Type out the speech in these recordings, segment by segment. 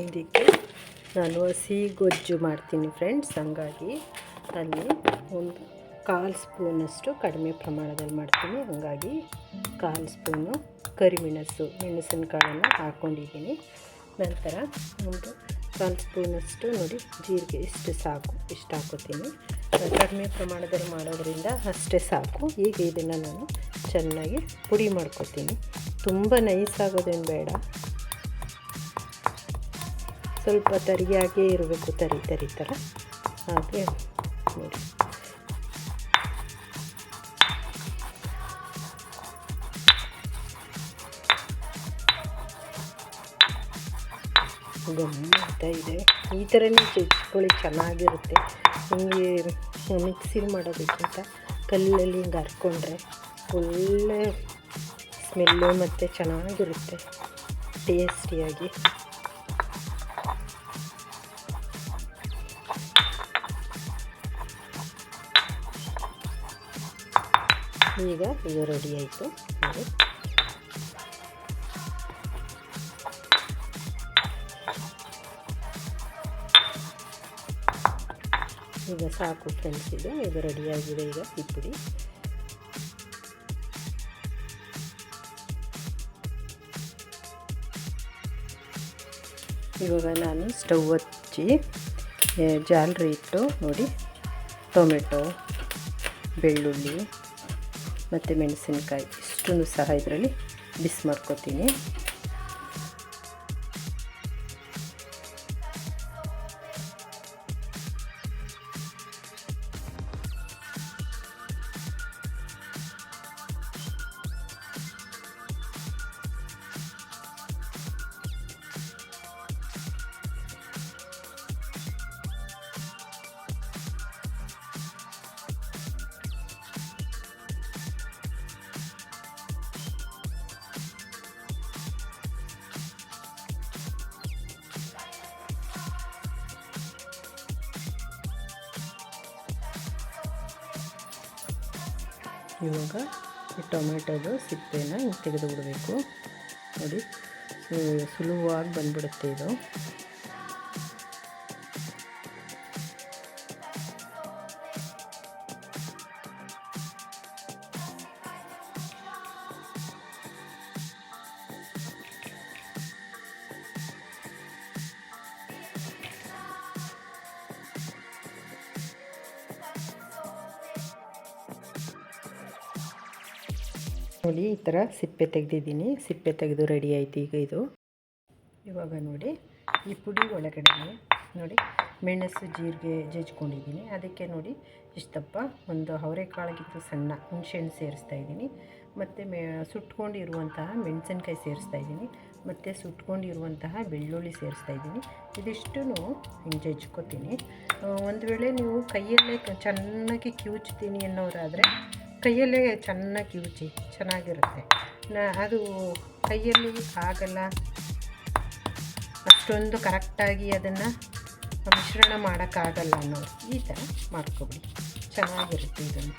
ಇದಕ್ಕೆ ನಾನು ಹಸಿ ಗೊಜ್ಜು ಮಾಡ್ತೀನಿ ಫ್ರೆಂಡ್ಸ್. ಹಾಗಾಗಿ ಅಲ್ಲಿ ಒಂದು 1/4 ಸ್ಪೂನಷ್ಟು ಕಡಿಮೆ ಪ್ರಮಾಣದಲ್ಲಿ ಮಾಡ್ತೀನಿ. ಹಾಗಾಗಿ 1/4 ಸ್ಪೂನು ಮೆಣಸಿನಕಾಳನ್ನು ಹಾಕ್ಕೊಂಡಿದ್ದೀನಿ. ನಂತರ ಒಂದು 1/4 ಸ್ಪೂನಷ್ಟು ನೋಡಿ ಜೀರಿಗೆ, ಇಷ್ಟು ಸಾಕು, ಇಷ್ಟು ಹಾಕೋತೀನಿ. ಕಡಿಮೆ ಪ್ರಮಾಣದಲ್ಲಿ ಮಾಡೋದ್ರಿಂದ ಅಷ್ಟೇ ಸಾಕು. ಈಗ ಇದನ್ನು ನಾನು ಚೆನ್ನಾಗಿ ಪುಡಿ ಮಾಡ್ಕೊತೀನಿ. ತುಂಬ ನೈಸ್ ಆಗೋದೇನು ಬೇಡ, ಸ್ವಲ್ಪ ತರಿಯಾಗೇ ಇರಬೇಕು, ತರಿ ಥರ. ಹಾಗೆ ನೋಡಿ ಗಮ್ಮತ್ತ ಇದೆ. ಈ ಥರನೇ ಜಜ್ಕೊಳ್ಳಿ, ಚೆನ್ನಾಗಿರುತ್ತೆ. ಹಿಂಗೆ ಮಿಕ್ಸಿಲಿ ಮಾಡೋದಕ್ಕಿಂತ ಕಲ್ಲಲ್ಲಿ ಹಿಂಗೆ ಹರ್ಕೊಂಡ್ರೆ ಒಳ್ಳೆ ಸ್ಮೆಲ್ಲು ಮತ್ತು ಚೆನ್ನಾಗಿರುತ್ತೆ ಟೇಸ್ಟಿಯಾಗಿ. ಈಗ ಇದು ರೆಡಿ ಆಯಿತು. ಈಗ ಸಾಕು ಫ್ರೆಂಡ್ಸ್, ಇದು ರೆಡಿಯಾಗಿದೆ. ಈಗ ಈ ಪುಡಿ ಇವಾಗ ನಾನು ಸ್ಟವ್ ಹಚ್ಚಿ ಜಾಲರಿ ಇಟ್ಟು ನೋಡಿ ಟೊಮೆಟೊ, ಬೆಳ್ಳುಳ್ಳಿ ಮತ್ತು ಮೆಣಸಿನ್ಕಾಯಿ ಇಷ್ಟನ್ನು ಸಹ ಇದರಲ್ಲಿ ಬಿಸಿ ಮಾಡ್ಕೊತೀನಿ. ಇವಾಗ ಈ ಟೊಮೆಟೊದು ಸಿಪ್ಪೆನ ತೆಗೆದು ಬಿಡಬೇಕು. ನೋಡಿ ಸುಲಭವಾಗಿ ಬಂದ್ಬಿಡುತ್ತೆ ಇದು. ನೋಡಿ ಈ ಥರ ಸಿಪ್ಪೆ ತೆಗೆದಿದ್ದೀನಿ. ಸಿಪ್ಪೆ ತೆಗೆದು ರೆಡಿ ಆಯಿತು ಈಗ ಇದು. ಇವಾಗ ನೋಡಿ ಈ ಪುಡಿ ಒಳಗಡೆ ನೋಡಿ ಮೆಣಸು, ಜೀರಿಗೆ ಜಜ್ಕೊಂಡಿದ್ದೀನಿ. ಅದಕ್ಕೆ ನೋಡಿ ಇಷ್ಟಪ್ಪ ಒಂದು ಅವರೆಕಾಳಿಗಿಂತ ಸಣ್ಣ ಹುಣಸೆಹಣ್ಣು ಸೇರಿಸ್ತಾ ಇದ್ದೀನಿ. ಮತ್ತು ಸುಟ್ಕೊಂಡಿರುವಂತಹ ಮೆಣಸಿನ್ಕಾಯಿ ಸೇರಿಸ್ತಾ ಇದ್ದೀನಿ. ಮತ್ತು ಸುಟ್ಕೊಂಡಿರುವಂತಹ ಬೆಳ್ಳುಳ್ಳಿ ಸೇರಿಸ್ತಾ ಇದ್ದೀನಿ. ಇದಿಷ್ಟು ಹಿಂಗೆ ಜಜ್ಕೊತೀನಿ. ಒಂದು ವೇಳೆ ನೀವು ಕೈಯಲ್ಲೇ ಚೆನ್ನಾಗಿ ಕಿವುಚ್ತೀನಿ ಅನ್ನೋರಾದರೆ ಕೈಯಲ್ಲೇ ಚೆನ್ನಾಗಿ ಕಿವುಚಿ, ಚೆನ್ನಾಗಿರುತ್ತೆ. ಅದು ಕೈಯಲ್ಲಿ ಆಗಲ್ಲ, ಅಷ್ಟೊಂದು ಕರೆಕ್ಟಾಗಿ ಅದನ್ನು ಮಿಶ್ರಣ ಮಾಡೋಕ್ಕಾಗಲ್ಲ ಅನ್ನೋರು ಈ ಥರ ಮಾಡ್ಕೊಬಿಡಿ, ಚೆನ್ನಾಗಿರುತ್ತೆ ಇದನ್ನು.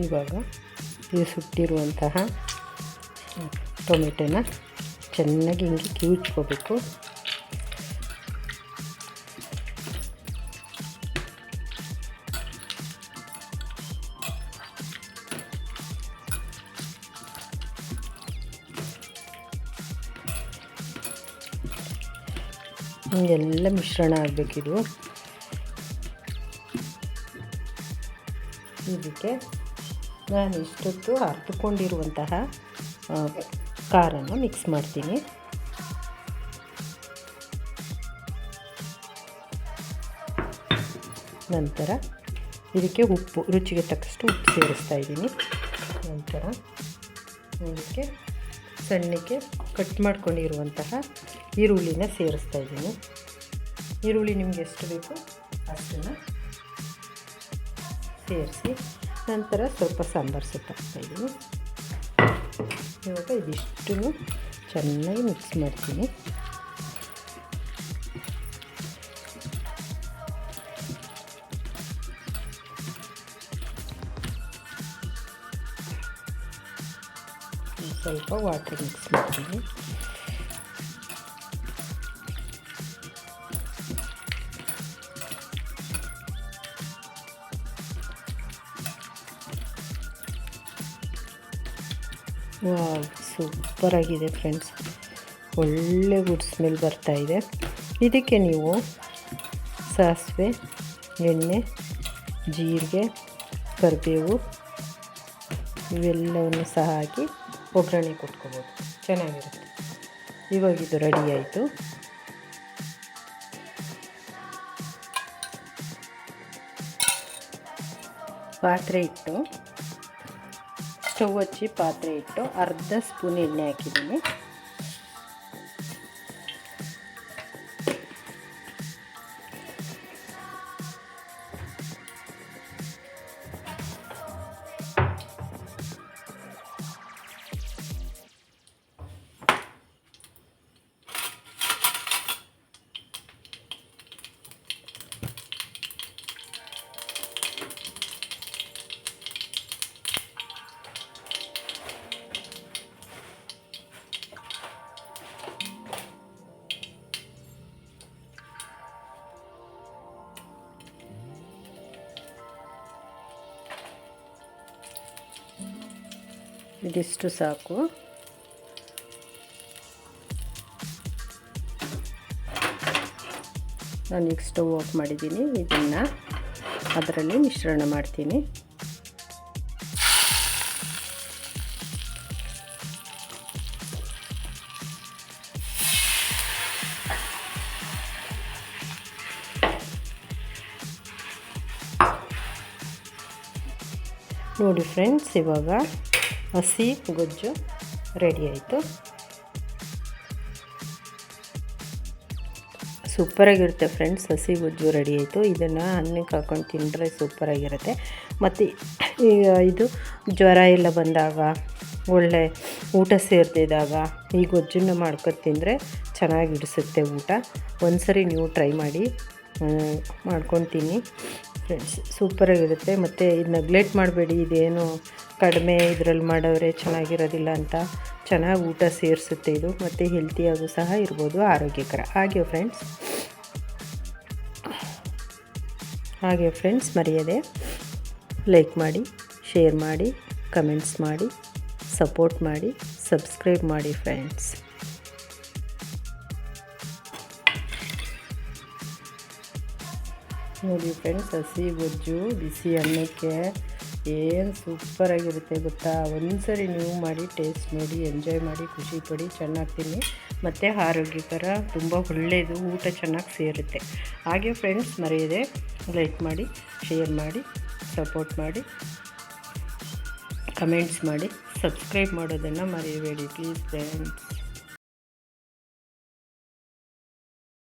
ಇವಾಗ ಇದು ಸುಟ್ಟಿರುವಂತಹ ಟೊಮೆಟೊನ ಚೆನ್ನಾಗಿ ಹಿಂಗೆ ಕಿವುಚ್ಕೋಬೇಕು. ಹಿಂಗೆಲ್ಲ ಮಿಶ್ರಣ ಆಗಬೇಕಿದು. ಇದಕ್ಕೆ ನಾನು ಇಷ್ಟೊತ್ತು ಅರ್ದುಕೊಂಡಿರುವಂತಹ ಖಾರನ ಮಿಕ್ಸ್ ಮಾಡ್ತೀನಿ. ನಂತರ ಇದಕ್ಕೆ ಉಪ್ಪು, ರುಚಿಗೆ ತಕ್ಕಷ್ಟು ಉಪ್ಪು ಸೇರಿಸ್ತಾ ಇದ್ದೀನಿ. ನಂತರ ಇದಕ್ಕೆ ಸಣ್ಣಕ್ಕೆ ಕಟ್ ಮಾಡ್ಕೊಂಡಿರುವಂತಹ ಈರುಳ್ಳಿನ ಸೇರಿಸ್ತಾ ಇದ್ದೀನಿ. ಈರುಳ್ಳಿ ನಿಮಗೆ ಎಷ್ಟು ಬೇಕು ಅಷ್ಟನ್ನು ಸೇರಿಸಿ ನಂತರ ಸ್ವಲ್ಪ ಸಾಂಬಾರು ಸೊಪ್ಪು ಹಾಕ್ತಾಯಿದ್ದೀನಿ. ಇವಾಗ ಇದಿಷ್ಟನ್ನು ಚೆನ್ನಾಗಿ ಮಿಕ್ಸ್ ಮಾಡ್ತೀನಿ. ಸ್ವಲ್ಪ ವಾಟರ್ ಮಿಕ್ಸ್ ಮಾಡ್ತೀನಿ. ವಾವ್, ಸೂಪರಾಗಿದೆ ಫ್ರೆಂಡ್ಸ್. ಒಳ್ಳೆ ಗುಡ್ ಸ್ಮೆಲ್ ಬರ್ತಾಯಿದೆ. ಇದಕ್ಕೆ ನೀವು ಸಾಸಿವೆ, ಎಣ್ಣೆ, ಜೀರಿಗೆ, ಕರಿಬೇವು ಇವೆಲ್ಲವನ್ನು ಸಹ ಹಾಕಿ ಒಗ್ಗರಣೆ ಕೊಟ್ಕೋಬೋದು, ಚೆನ್ನಾಗಿರುತ್ತೆ. ಇವಾಗ ಇದು ರೆಡಿ ಆಯಿತು. ಪಾತ್ರೆ ಇಟ್ಟು ಸ್ಟವ್ ಹಚ್ಚಿ ಪಾತ್ರೆ ಇಟ್ಟು ಅರ್ಧ ಸ್ಪೂನ್ ಎಣ್ಣೆ ಹಾಕಿದ್ದೀನಿ. ಇದಿಷ್ಟು ಸಾಕು. ನಾನೀಗ ಸ್ಟವ್ ಆಫ್ ಮಾಡಿದ್ದೀನಿ. ಇದನ್ನು ಅದರಲ್ಲಿ ಮಿಶ್ರಣ ಮಾಡ್ತೀನಿ. ನೋಡಿ ಫ್ರೆಂಡ್ಸ್, ಇವಾಗ ಹಸಿ ಗೊಜ್ಜು ರೆಡಿ ಆಯಿತು. ಸೂಪರಾಗಿರುತ್ತೆ ಫ್ರೆಂಡ್ಸ್. ಹಸಿ ಗೊಜ್ಜು ರೆಡಿ ಆಯಿತು. ಇದನ್ನು ಅನ್ನಕ್ಕೆ ಹಾಕೊಂಡು ತಿಂದರೆ ಸೂಪರಾಗಿರುತ್ತೆ. ಮತ್ತು ಇದು ಜ್ವರ ಎಲ್ಲ ಬಂದಾಗ, ಒಳ್ಳೆ ಊಟ ಸೇರ್ತಿದ್ದಾಗ ಈ ಗೊಜ್ಜನ್ನು ಮಾಡ್ಕೊಂಡು ತಿಂದರೆ ಚೆನ್ನಾಗಿ ಹಿಡಿಸುತ್ತೆ ಊಟ. ಒಂದ್ಸರಿ ನೀವು ಟ್ರೈ ಮಾಡಿ, ಮಾಡ್ಕೊಂಡು ತಿನ್ನಿ ಫ್ರೆಂಡ್ಸ್, ಸೂಪರಾಗಿರುತ್ತೆ. ಮತ್ತು ಇದು ನೆಗ್ಲೆಕ್ಟ್ ಮಾಡಬೇಡಿ. ಇದೇನು ಕಡಿಮೆ ಇದರಲ್ಲಿ ಮಾಡೋರೆ ಚೆನ್ನಾಗಿರೋದಿಲ್ಲ ಅಂತ, ಚೆನ್ನಾಗಿ ಊಟ ಸೇರಿಸುತ್ತೆ ಇದು. ಮತ್ತು ಹೆಲ್ತಿಯಾಗೂ ಸಹ ಇರ್ಬೋದು, ಆರೋಗ್ಯಕರ. ಹಾಗೆ ಫ್ರೆಂಡ್ಸ್ ಮರೆಯದೆ ಲೈಕ್ ಮಾಡಿ, ಶೇರ್ ಮಾಡಿ, ಕಮೆಂಟ್ಸ್ ಮಾಡಿ, ಸಪೋರ್ಟ್ ಮಾಡಿ, ಸಬ್ಸ್ಕ್ರೈಬ್ ಮಾಡಿ ಫ್ರೆಂಡ್ಸ್. ನೋಡಿ ಫ್ರೆಂಡ್ಸ್, ಹಸಿ ಗೊಜ್ಜು ಬಿಸಿ ಅನ್ನಕ್ಕೆ ಏನು ಸೂಪರಾಗಿರುತ್ತೆ ಗೊತ್ತಾ. ಒಂದ್ಸರಿ ನೀವು ಮಾಡಿ ಟೇಸ್ಟ್ ನೋಡಿ, ಎಂಜಾಯ್ ಮಾಡಿ, ಖುಷಿ ಪಡಿ, ಚೆನ್ನಾಗಿ ತಿನ್ನಿ. ಮತ್ತು ಆರೋಗ್ಯಕರ, ತುಂಬ ಒಳ್ಳೆಯದು, ಊಟ ಚೆನ್ನಾಗಿ ಸೇರುತ್ತೆ. ಹಾಗೆ ಫ್ರೆಂಡ್ಸ್ ಮರೆಯದೆ ಲೈಕ್ ಮಾಡಿ, ಶೇರ್ ಮಾಡಿ, ಸಪೋರ್ಟ್ ಮಾಡಿ, ಕಮೆಂಟ್ಸ್ ಮಾಡಿ, ಸಬ್ಸ್ಕ್ರೈಬ್ ಮಾಡೋದನ್ನು ಮರೆಯಬೇಡಿ ಪ್ಲೀಸ್ ಫ್ರೆಂಡ್ಸ್.